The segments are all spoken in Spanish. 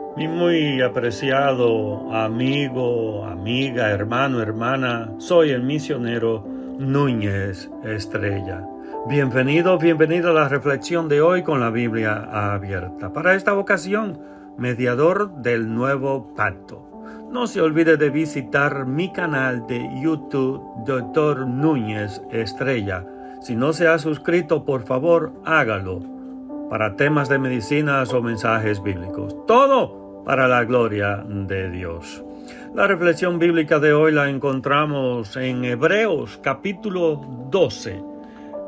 Mi muy apreciado amigo, amiga, hermano, hermana, soy el misionero Núñez Estrella. Bienvenido a la reflexión de hoy con la Biblia abierta. Para esta ocasión, mediador del nuevo pacto. No se olvide de visitar mi canal de YouTube, Dr. Núñez Estrella. Si no se ha suscrito, por favor, hágalo. Para temas de medicinas o mensajes bíblicos. Todo para la gloria de Dios. La reflexión bíblica de hoy la encontramos en Hebreos capítulo 12,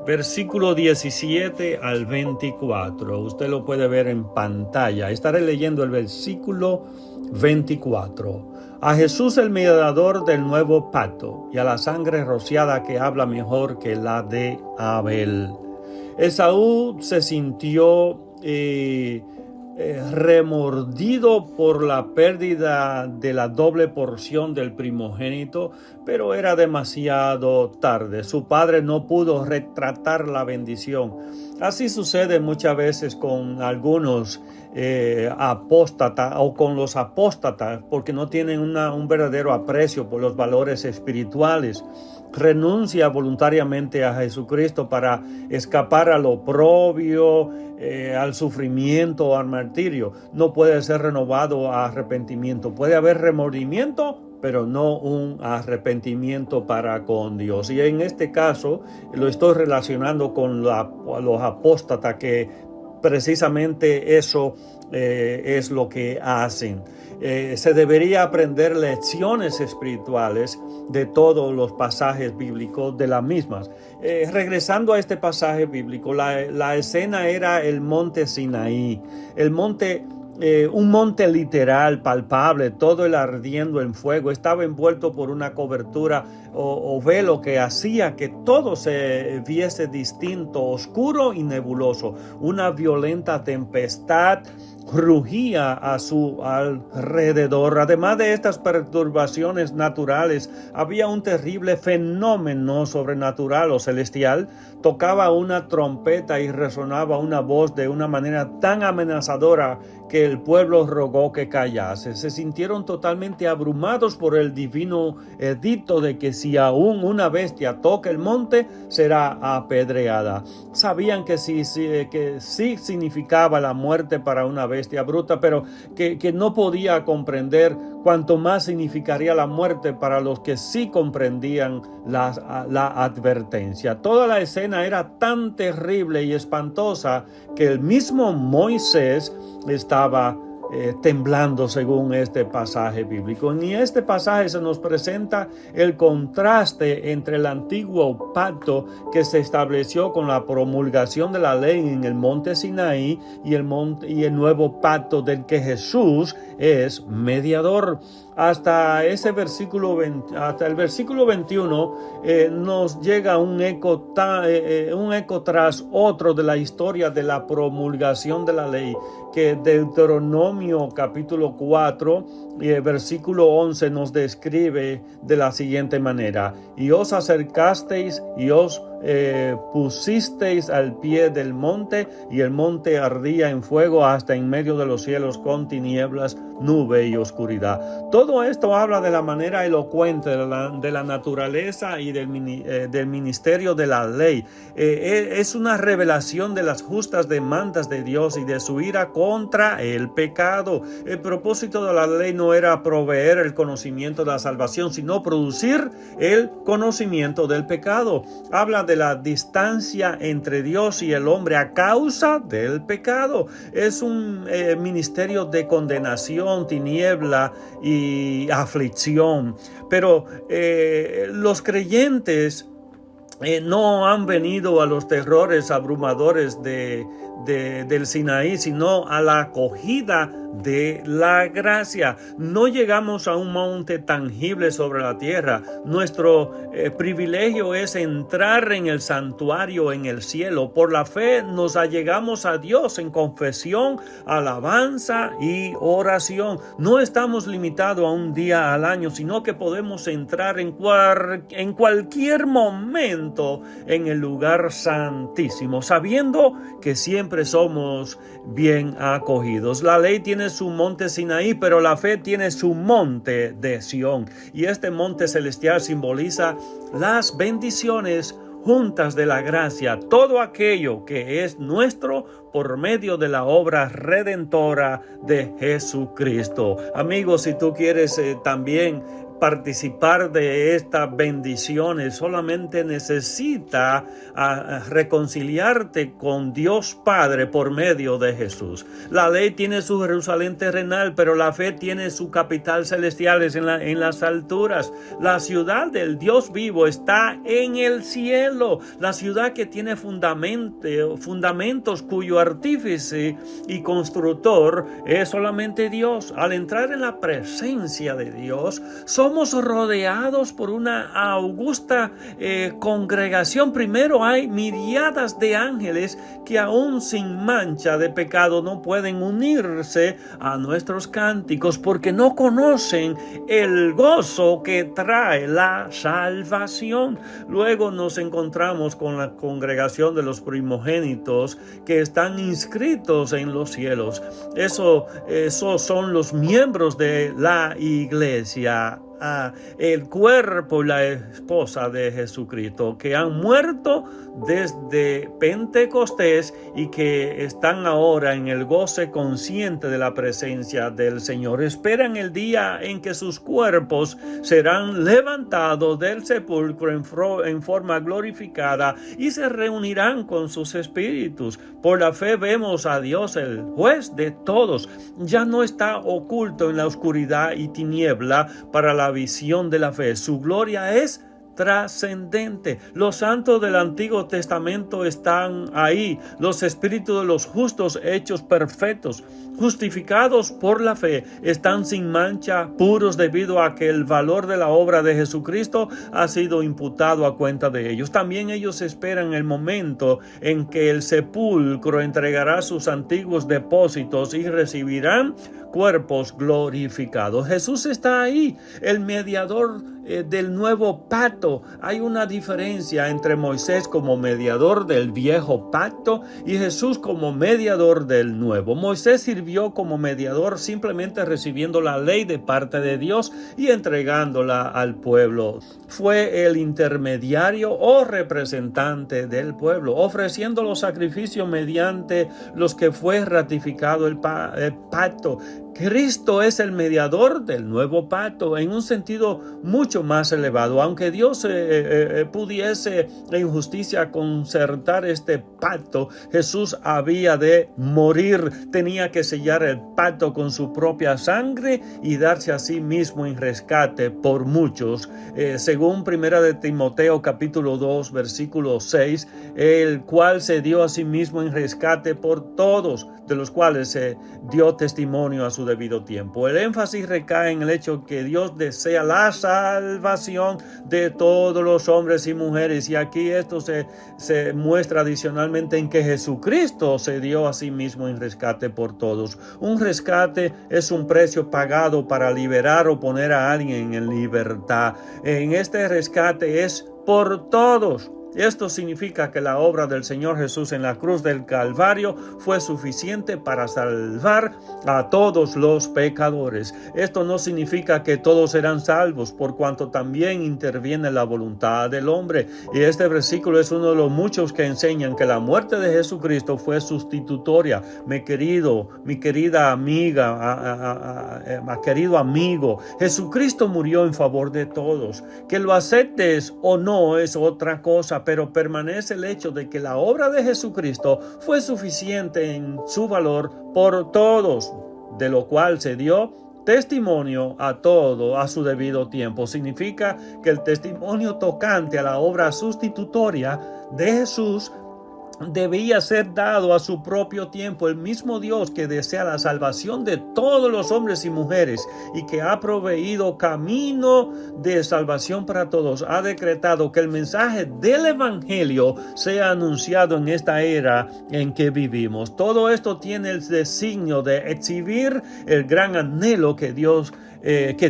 versículo 17 al 24. Usted lo puede ver en pantalla. Estaré leyendo el versículo 24. A Jesús el mediador del nuevo pacto y a la sangre rociada que habla mejor que la de Abel. Esaú se sintió remordido por la pérdida de la doble porción del primogénito, pero era demasiado tarde. Su padre no pudo retratar la bendición. Así sucede muchas veces con algunos apóstatas o con los apóstatas, porque no tienen un verdadero aprecio por los valores espirituales. Renuncia voluntariamente a Jesucristo para escapar al oprobio, al sufrimiento o al martirio. No puede ser renovado a arrepentimiento. Puede haber remordimiento, pero no un arrepentimiento para con Dios. Y en este caso lo estoy relacionando con los apóstatas, que precisamente eso es lo que hacen. Se debería aprender lecciones espirituales de todos los pasajes bíblicos de las mismas. Regresando a este pasaje bíblico, la escena era el monte Sinaí, un monte literal, palpable, todo el ardiendo en fuego. Estaba envuelto por una cobertura o velo que hacía que todo se viese distinto, oscuro y nebuloso. Una violenta tempestad rugía a su alrededor. Además de estas perturbaciones naturales, había un terrible fenómeno sobrenatural o celestial. Tocaba una trompeta y resonaba una voz de una manera tan amenazadora que el pueblo rogó que callase. Se sintieron totalmente abrumados por el divino edicto de que si aún una bestia toca el monte, será apedreada. Sabían que sí significaba la muerte para una bestia bruta, pero que no podía comprender cuánto más significaría la muerte para los que sí comprendían la advertencia. Toda la escena era tan terrible y espantosa que el mismo Moisés estaba temblando, según este pasaje bíblico. En este pasaje se nos presenta el contraste entre el antiguo pacto que se estableció con la promulgación de la ley en el monte Sinaí y el nuevo pacto del que Jesús es mediador. Hasta el versículo 21 nos llega un eco tras otro de la historia de la promulgación de la ley, que Deuteronomio capítulo 4 versículo 11 nos describe de la siguiente manera: y os acercasteis y os pusisteis al pie del monte, y el monte ardía en fuego hasta en medio de los cielos, con tinieblas, nube y oscuridad. Todo esto habla de la manera elocuente de la naturaleza y del ministerio de la ley. Es una revelación de las justas demandas de Dios y de su ira contra el pecado. El propósito de la ley no era proveer el conocimiento de la salvación, sino producir el conocimiento del pecado. Habla de la distancia entre Dios y el hombre a causa del pecado. Es un ministerio de condenación, tiniebla y aflicción. Pero los creyentes no han venido a los terrores abrumadores del Sinaí, sino a la acogida de la gracia. No llegamos a un monte tangible sobre la tierra. Nuestro privilegio es entrar en el santuario en el cielo. Por la fe nos allegamos a Dios en confesión, alabanza y oración. No estamos limitados a un día al año, sino que podemos entrar en cualquier momento en el lugar santísimo, sabiendo que siempre siempre somos bien acogidos. La ley tiene su monte Sinaí, pero la fe tiene su monte de Sión. Y este monte celestial simboliza las bendiciones juntas de la gracia, todo aquello que es nuestro por medio de la obra redentora de Jesucristo. Amigos, si tú quieres también participar de estas bendiciones, solamente necesita reconciliarte con Dios Padre por medio de Jesús. La ley tiene su Jerusalén terrenal, pero la fe tiene su capital celestial en las alturas. La ciudad del Dios vivo está en el cielo, la ciudad que tiene fundamentos cuyo artífice y constructor es solamente Dios. Al entrar en la presencia de Dios, somos rodeados por una augusta congregación. Primero hay miriadas de ángeles que aún sin mancha de pecado no pueden unirse a nuestros cánticos porque no conocen el gozo que trae la salvación. Luego nos encontramos con la congregación de los primogénitos que están inscritos en los cielos. Esos son los miembros de la iglesia, el cuerpo y la esposa de Jesucristo, que han muerto desde Pentecostés y que están ahora en el goce consciente de la presencia del Señor. Esperan el día en que sus cuerpos serán levantados del sepulcro en forma glorificada y se reunirán con sus espíritus. Por la fe vemos a Dios, el juez de todos. Ya no está oculto en la oscuridad y tiniebla para la visión de la fe. Su gloria es trascendente. Los santos del Antiguo Testamento están ahí. Los espíritus de los justos hechos perfectos, justificados por la fe, están sin mancha, puros debido a que el valor de la obra de Jesucristo ha sido imputado a cuenta de ellos. También ellos esperan el momento en que el sepulcro entregará sus antiguos depósitos y recibirán cuerpos glorificados. Jesús está ahí, el mediador del nuevo pacto. Hay una diferencia entre Moisés como mediador del viejo pacto y Jesús como mediador del nuevo. Moisés sirvió como mediador simplemente recibiendo la ley de parte de Dios y entregándola al pueblo. Fue el intermediario o representante del pueblo, ofreciendo los sacrificios mediante los que fue ratificado el pacto. Cristo es el mediador del nuevo pacto en un sentido mucho más elevado. Aunque Dios pudiese en justicia concertar este pacto, Jesús había de morir, tenía que sellar el pacto con su propia sangre y darse a sí mismo en rescate por muchos. Según 1 de Timoteo capítulo 2 versículo 6, el cual se dio a sí mismo en rescate por todos, de los cuales se dio testimonio a su debido tiempo. El énfasis recae en el hecho que Dios desea la salvación de todos los hombres y mujeres, y aquí esto se muestra adicionalmente en que Jesucristo se dio a sí mismo en rescate por todos. Un rescate es un precio pagado para liberar o poner a alguien en libertad. En este rescate es por todos. Esto significa que la obra del Señor Jesús en la cruz del Calvario fue suficiente para salvar a todos los pecadores. Esto no significa que todos serán salvos, por cuanto también interviene la voluntad del hombre. Y este versículo es uno de los muchos que enseñan que la muerte de Jesucristo fue sustitutoria. Mi querida amiga, querido amigo, Jesucristo murió en favor de todos. Que lo aceptes o no es otra cosa, pero permanece el hecho de que la obra de Jesucristo fue suficiente en su valor por todos, de lo cual se dio testimonio a todo a su debido tiempo. Significa que el testimonio tocante a la obra sustitutoria de Jesús debía ser dado a su propio tiempo. El mismo Dios que desea la salvación de todos los hombres y mujeres y que ha proveído camino de salvación para todos, ha decretado que el mensaje del Evangelio sea anunciado en esta era en que vivimos. Todo esto tiene el designio de exhibir el gran anhelo que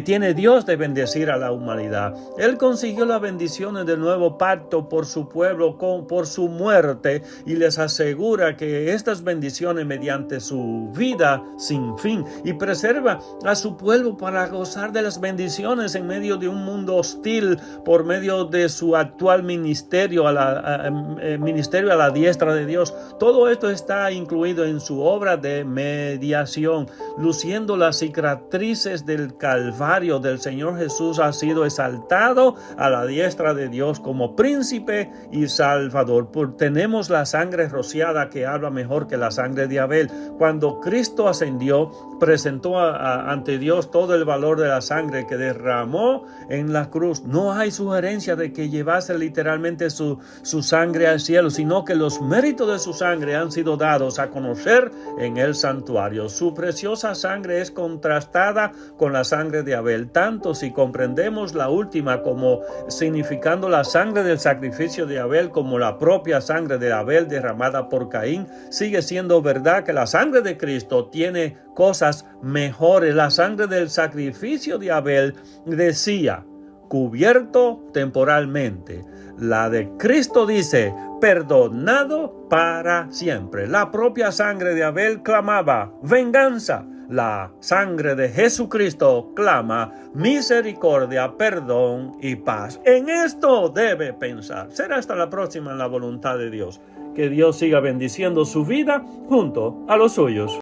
tiene Dios de bendecir a la humanidad. Él consiguió las bendiciones del nuevo pacto por su pueblo, por su muerte, y les asegura que estas bendiciones mediante su vida sin fin, y preserva a su pueblo para gozar de las bendiciones en medio de un mundo hostil por medio de su actual ministerio a la diestra de Dios. Todo esto está incluido en su obra de mediación, luciendo las cicatrices del Calvario del Señor Jesús. Ha sido exaltado a la diestra de Dios como príncipe y salvador. Tenemos la sangre rociada que habla mejor que la sangre de Abel. Cuando Cristo ascendió, presentó ante Dios todo el valor de la sangre que derramó en la cruz. No hay sugerencia de que llevase literalmente su sangre al cielo, sino que los méritos de su sangre han sido dados a conocer en el santuario. Su preciosa sangre es contrastada con la sangre de Abel, tanto si comprendemos la última como significando la sangre del sacrificio de Abel como la propia sangre de Abel derramada por Caín. Sigue siendo verdad que la sangre de Cristo tiene cosas mejores. La sangre del sacrificio de Abel decía, cubierto temporalmente. La de Cristo dice, perdonado para siempre. La propia sangre de Abel clamaba venganza. La sangre de Jesucristo clama misericordia, perdón y paz. En esto debe pensar. Será hasta la próxima en la voluntad de Dios. Que Dios siga bendiciendo su vida junto a los suyos.